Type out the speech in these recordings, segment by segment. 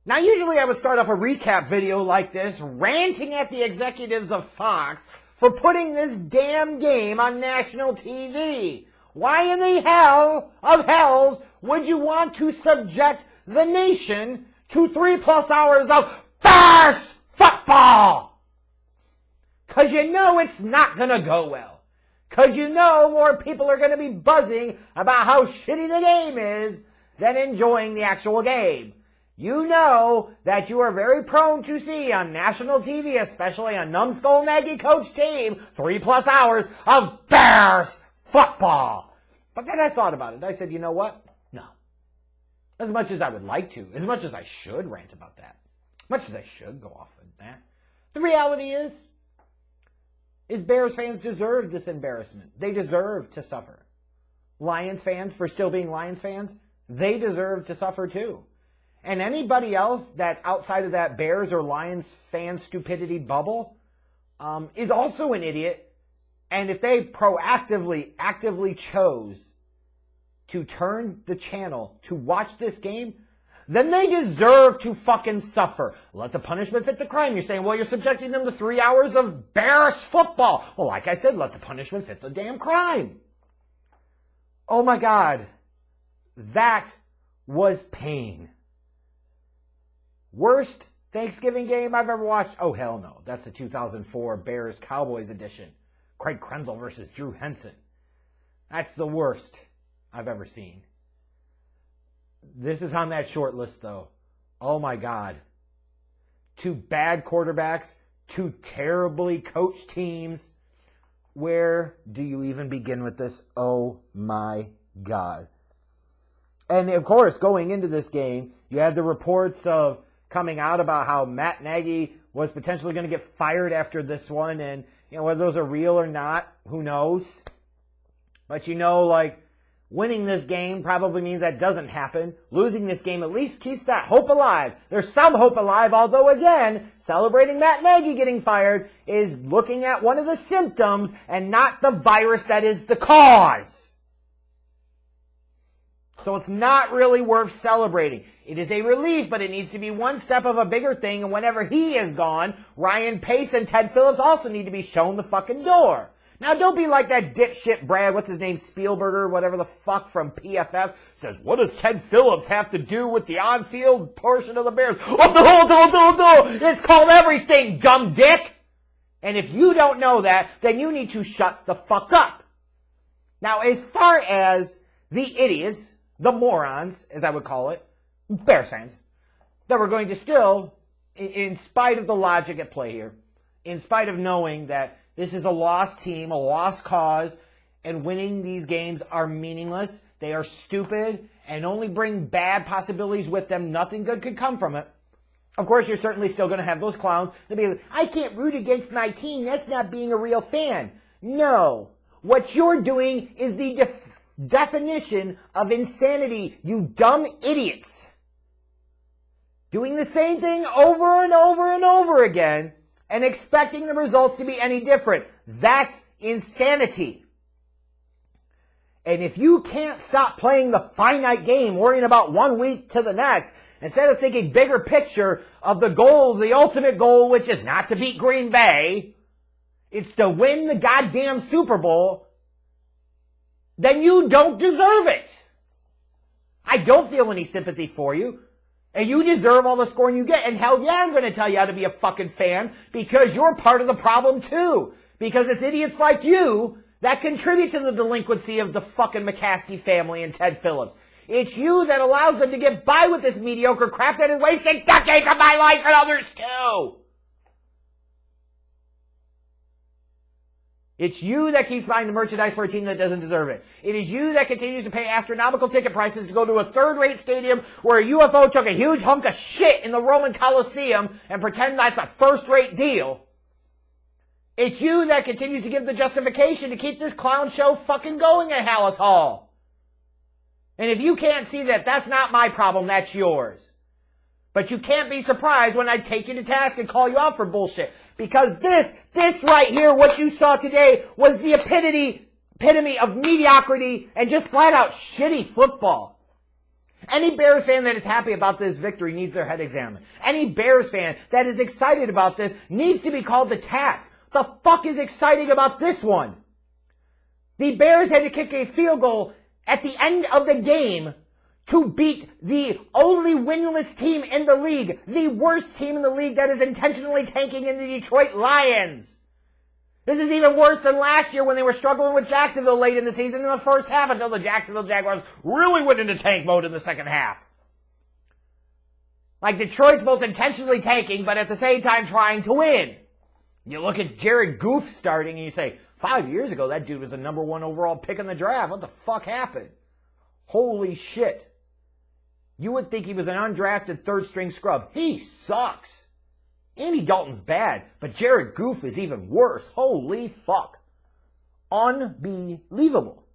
Now, usually I would start off a recap video like this, ranting at the executives of Fox for putting this damn game on national TV. Why in the hell of hells would you want to subject the nation to 3+ hours of Bears football? Because you know it's not going to go well. Because you know more people are going to be buzzing about how shitty the game is than enjoying the actual game. You know that you are very prone to see on national TV, especially a numbskull Nagy coach team, 3+ hours of Bears football. But then I thought about it. I said, you know what? No. As much as I would like to, as much as I should rant about that, as much as I should go off on that, the reality is Bears fans deserve this embarrassment. They deserve to suffer. Lions fans, for still being Lions fans, they deserve to suffer too. And anybody else that's outside of that Bears or Lions fan stupidity bubble is also an idiot. And if they actively chose to turn the channel to watch this game, then they deserve to fucking suffer. Let the punishment fit the crime. You're saying, well, you're subjecting them to 3 hours of Bears football. Well, like I said, let the punishment fit the damn crime. Oh my God. That was pain. Worst Thanksgiving game I've ever watched? Oh, hell no. That's the 2004 Bears-Cowboys edition. Craig Krenzel versus Drew Henson. That's the worst I've ever seen. This is on that short list, though. Oh, my God. 2 bad quarterbacks, 2 terribly coached teams. Where do you even begin with this? Oh, my God. And, of course, going into this game, you had the reports of coming out about how Matt Nagy was potentially going to get fired after this one. And, you know, whether those are real or not, who knows? But, you know, like, winning this game probably means that doesn't happen. Losing this game at least keeps that hope alive. There's some hope alive, although, again, celebrating Matt Nagy getting fired is looking at one of the symptoms and not the virus that is the cause. So it's not really worth celebrating. It is a relief, but it needs to be one step of a bigger thing. And whenever he is gone, Ryan Pace and Ted Phillips also need to be shown the fucking door. Now, don't be like that dipshit Brad, what's his name, Spielberger, whatever the fuck from PFF, says, what does Ted Phillips have to do with the on-field portion of the Bears? It's called everything, dumb dick. And if you don't know that, then you need to shut the fuck up. Now, as far as the idiots, the morons, as I would call it, Bears fans, that we're going to still, in spite of the logic at play here, in spite of knowing that this is a lost team, a lost cause, and winning these games are meaningless, they are stupid, and only bring bad possibilities with them, nothing good could come from it. Of course, you're certainly still going to have those clowns that be like, I can't root against my team, that's not being a real fan. No. What you're doing is the definition of insanity, you dumb idiots. Doing the same thing over and over and over again and expecting the results to be any different. That's insanity. And if you can't stop playing the finite game, worrying about 1 week to the next, instead of thinking bigger picture of the goal, the ultimate goal, which is not to beat Green Bay, it's to win the goddamn Super Bowl, then you don't deserve it. I don't feel any sympathy for you. And you deserve all the scorn you get. And hell yeah, I'm going to tell you how to be a fucking fan because you're part of the problem too. Because it's idiots like you that contribute to the delinquency of the fucking McCaskey family and Ted Phillips. It's you that allows them to get by with this mediocre crap that is wasting decades of my life and others too. It's you that keeps buying the merchandise for a team that doesn't deserve it. It is you that continues to pay astronomical ticket prices to go to a third-rate stadium where a UFO took a huge hunk of shit in the Roman Colosseum and pretend that's a first-rate deal. It's you that continues to give the justification to keep this clown show fucking going at Hallis Hall. And if you can't see that, that's not my problem, that's yours. But you can't be surprised when I take you to task and call you out for bullshit. Because this right here, what you saw today, was the epitome of mediocrity and just flat out shitty football. Any Bears fan that is happy about this victory needs their head examined. Any Bears fan that is excited about this needs to be called to task. The fuck is exciting about this one? The Bears had to kick a field goal at the end of the game to beat the only winless team in the league, the worst team in the league that is intentionally tanking in the Detroit Lions. This is even worse than last year when they were struggling with Jacksonville late in the season in the first half until the Jacksonville Jaguars really went into tank mode in the second half. Like Detroit's both intentionally tanking, but at the same time trying to win. You look at Jared Goff starting and you say, 5 years ago that dude was the number 1 overall pick in the draft. What the fuck happened? Holy shit. You would think he was an undrafted third-string scrub. He sucks. Andy Dalton's bad, but Jared Goff is even worse. Holy fuck. Unbelievable.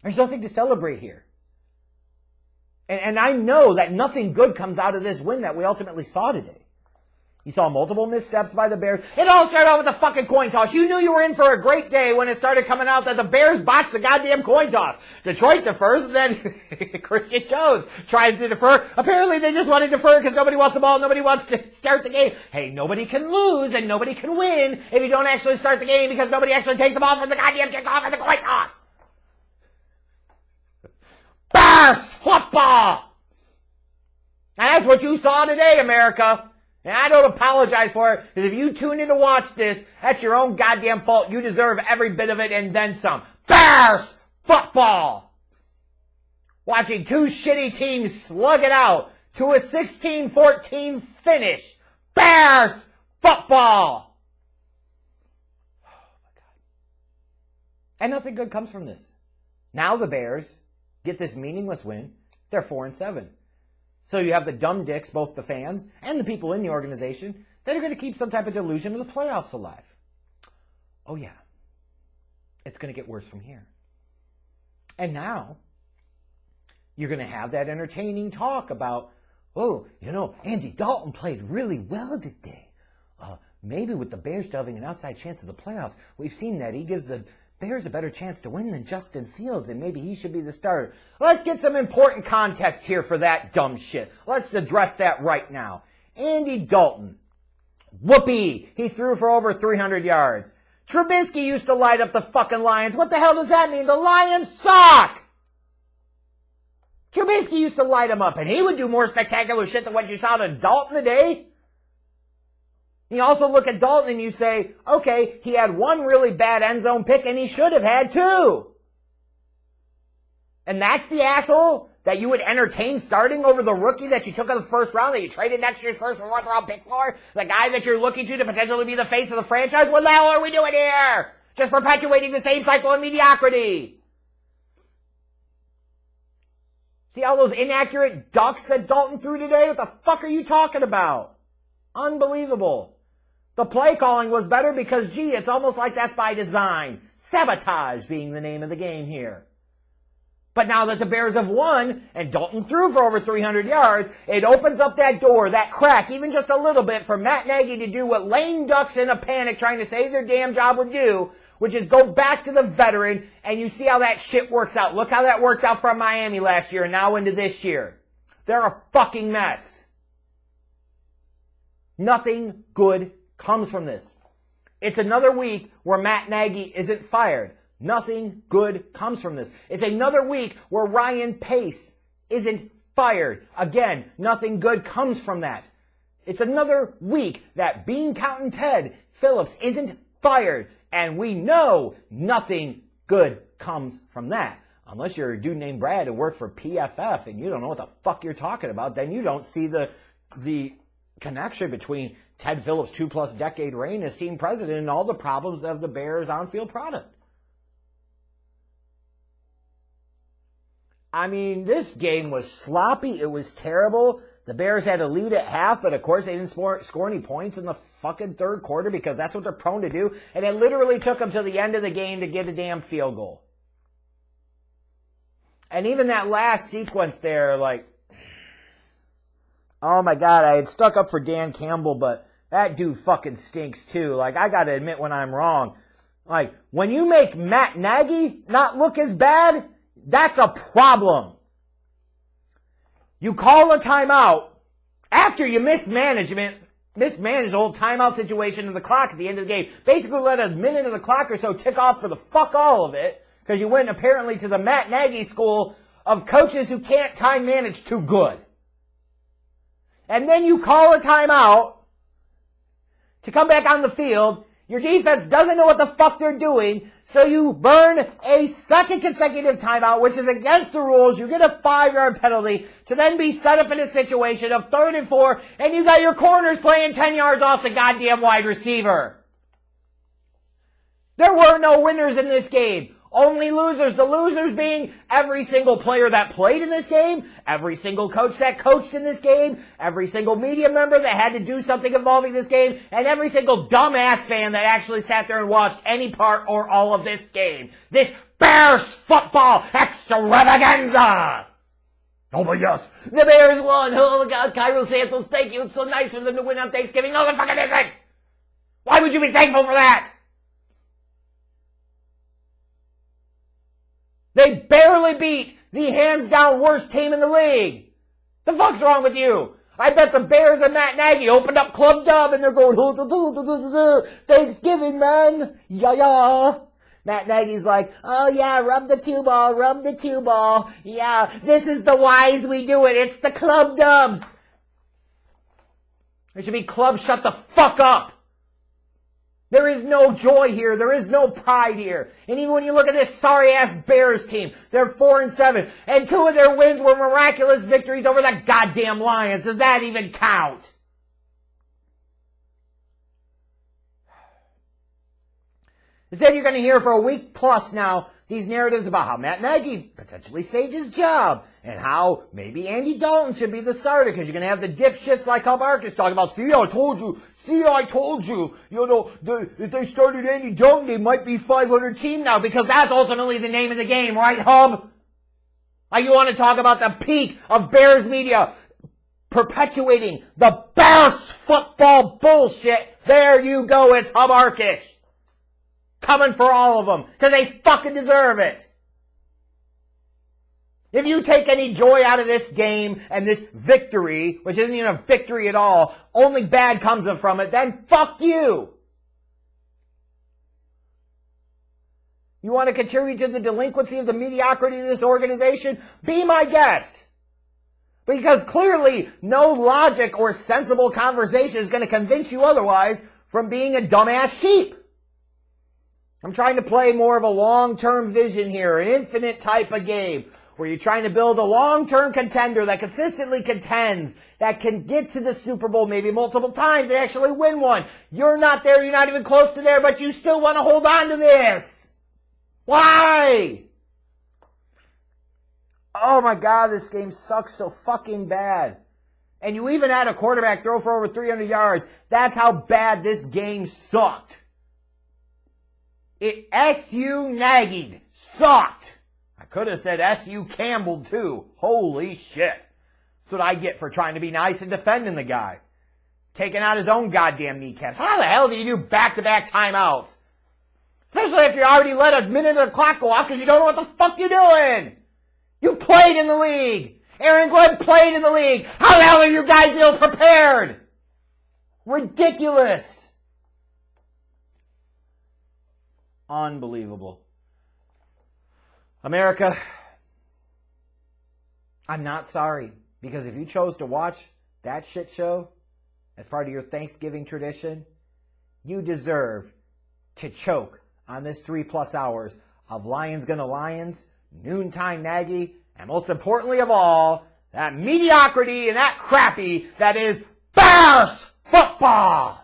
There's nothing to celebrate here. And I know that nothing good comes out of this win that we ultimately saw today. You saw multiple missteps by the Bears. It all started out with the fucking coin toss. You knew you were in for a great day when it started coming out that the Bears botched the goddamn coin toss. Detroit defers, and then Christian Jones tries to defer. Apparently they just want to defer because nobody wants the ball, nobody wants to start the game. Hey, nobody can lose and nobody can win if you don't actually start the game because nobody actually takes the ball from the goddamn kickoff and the coin toss. Bears football! And that's what you saw today, America. And I don't apologize for it, because if you tune in to watch this, that's your own goddamn fault. You deserve every bit of it and then some. Bears football! Watching two shitty teams slug it out to a 16-14 finish. Bears football! Oh my God. And nothing good comes from this. Now the Bears get this meaningless win. They're 4-7. So you have the dumb dicks, both the fans and the people in the organization, that are going to keep some type of delusion of the playoffs alive. Oh yeah, it's going to get worse from here. And now, you're going to have that entertaining talk about, oh, you know, Andy Dalton played really well today. Maybe with the Bears still having an outside chance of the playoffs, we've seen that he gives the Bears a better chance to win than Justin Fields, and maybe he should be the starter. Let's get some important context here for that dumb shit. Let's address that right now. Andy Dalton. Whoopee! He threw for over 300 yards. Trubisky used to light up the fucking Lions. What the hell does that mean? The Lions suck! Trubisky used to light them up, and he would do more spectacular shit than what you saw to Dalton today. You also look at Dalton and you say, okay, he had one really bad end zone pick and he should have had 2. And that's the asshole that you would entertain starting over the rookie that you took in the first round, that you traded next year's first and fourth round pick for? The guy that you're looking to potentially be the face of the franchise? What the hell are we doing here? Just perpetuating the same cycle of mediocrity. See all those inaccurate ducks that Dalton threw today? What the fuck are you talking about? Unbelievable. The play calling was better because, gee, it's almost like that's by design. Sabotage being the name of the game here. But now that the Bears have won, and Dalton threw for over 300 yards, it opens up that door, that crack, even just a little bit, for Matt Nagy to do what lame ducks in a panic trying to save their damn job would do, which is go back to the veteran, and you see how that shit works out. Look how that worked out from Miami last year and now into this year. They're a fucking mess. Nothing good comes from this. It's another week where Matt Nagy isn't fired. Nothing good comes from this. It's another week where Ryan Pace isn't fired. Again, nothing good comes from that. It's another week that bean counting Ted Phillips isn't fired. And we know nothing good comes from that. Unless you're a dude named Brad who worked for PFF and you don't know what the fuck you're talking about, then you don't see the connection between Ted Phillips' 2+ decade reign as team president and all the problems of the Bears on-field product. I mean, this game was sloppy. It was terrible. The Bears had a lead at half, but of course they didn't score any points in the fucking third quarter because that's what they're prone to do. And it literally took them to the end of the game to get a damn field goal. And even that last sequence there, like, oh my God, I had stuck up for Dan Campbell, but that dude fucking stinks too. Like, I gotta admit when I'm wrong. Like, when you make Matt Nagy not look as bad, that's a problem. You call a timeout after you mismanage the whole timeout situation and the clock at the end of the game. Basically let a minute of the clock or so tick off for the fuck all of it, because you went apparently to the Matt Nagy school of coaches who can't time manage too good. And then you call a timeout to come back on the field. Your defense doesn't know what the fuck they're doing, so you burn a second consecutive timeout, which is against the rules. You get a 5-yard penalty to then be set up in a situation of 3rd and 4, and you got your corners playing 10 yards off the goddamn wide receiver. There were no winners in this game. Only losers. The losers being every single player that played in this game, every single coach that coached in this game, every single media member that had to do something involving this game, and every single dumbass fan that actually sat there and watched any part or all of this game. This Bears football extravaganza! Oh, but yes, the Bears won. Oh, God, Cairo Santos, thank you. It's so nice for them to win on Thanksgiving. No, the fucking isn't. Why would you be thankful for that? They barely beat the hands-down worst team in the league. The fuck's wrong with you? I bet the Bears and Matt Nagy opened up Club Dub and they're going, Thanksgiving, man. Yeah. Matt Nagy's like, oh yeah, rub the cue ball. Yeah, this is the wise we do it. It's the Club Dubs. There should be Club Shut the Fuck Up. There is no joy here. There is no pride here. And even when you look at this sorry-ass Bears team, they're 4-7. And 2 of their wins were miraculous victories over the goddamn Lions. Does that even count? Instead, you're going to hear for a week plus now these narratives about how Matt Nagy potentially saved his job and how maybe Andy Dalton should be the starter because you're going to have the dipshits like Hub Arcus talking about, see, I told you, you know, if they started Andy Dalton, they might be 500 team now because that's ultimately the name of the game, right, Hub? Like you want to talk about the peak of Bears media perpetuating the Bears football bullshit. There you go, it's Hub Arcus. Coming for all of them, because they fucking deserve it. If you take any joy out of this game and this victory, which isn't even a victory at all, only bad comes from it, then fuck you. You want to contribute to the delinquency of the mediocrity of this organization? Be my guest. Because clearly no logic or sensible conversation is going to convince you otherwise from being a dumbass sheep. I'm trying to play more of a long-term vision here, an infinite type of game, where you're trying to build a long-term contender that consistently contends, that can get to the Super Bowl maybe multiple times and actually win one. You're not there, you're not even close to there, but you still want to hold on to this. Why? Oh my God, this game sucks so fucking bad. And you even had a quarterback throw for over 300 yards. That's how bad this game sucked. It S.U. Nagy'd. Sucked. I could have said S.U. Campbell too. Holy shit. That's what I get for trying to be nice and defending the guy. Taking out his own goddamn kneecaps. How the hell do you do back-to-back timeouts? Especially after you already let a minute of the clock go off because you don't know what the fuck you're doing. You played in the league. Aaron Glenn played in the league. How the hell are you guys ill prepared? Ridiculous. Unbelievable. America, I'm not sorry. Because if you chose to watch that shit show as part of your Thanksgiving tradition, you deserve to choke on this 3+ hours of Lions Gonna Lions, Noontime Nagy, and most importantly of all, that mediocrity and that crappy that is Bears football.